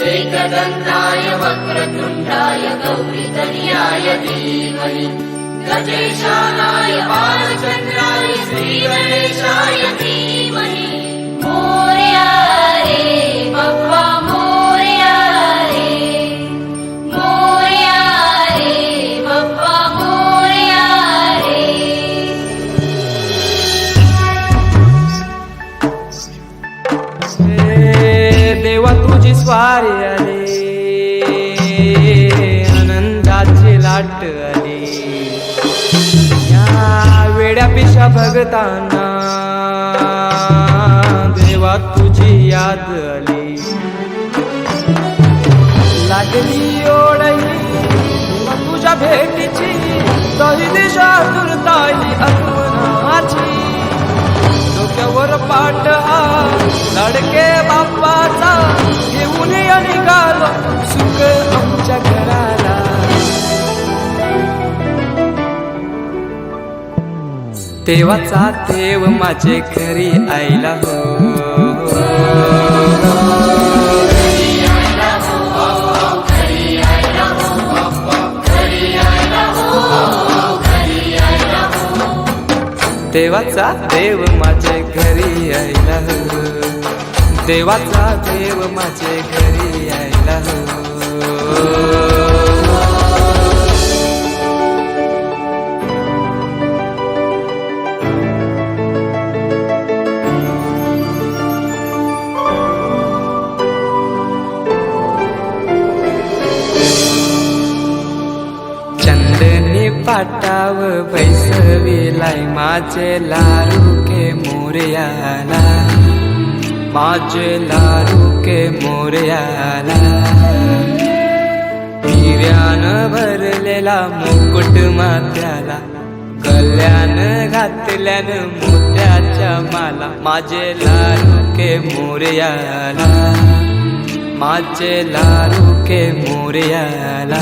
एकदन्ताय वक्रतुण्डाय गौरीतनयाय धीमहि गजेशानाय बालचन्द्राय श्रीगणेशाय धीमहि मोरया रे बप्पा मोरया रे बप्पा मोरया रे। देवा तुझी स्वारी आली आनंदाची लाट आली या वेड्या पिशा भगतांना देवा तुझी याद आली लागली ओढही तुझ्या भेटीची तरी दिशा दुर्ताई आत्मनाची डोक्यावर पाट हा लडके बाप्पाचा घेऊन निघालो सुख आमच्या घराला। देवाचा देव माझे घरी आईला हो देवाचा देव माझे घरी यायला हो देवाचा देव माझे घरी यायला हो। चंदनी पाटाव बैसविलाय माझे लारू के मोरयाला माझे लारू के मोरयाला हिऱ्यानं भरलेला मुकुट माथ्याला गल्यान घातल्यानं मोत्याच्या माला माझे लारू के मोरयाला माझे लारू के मोरयाला।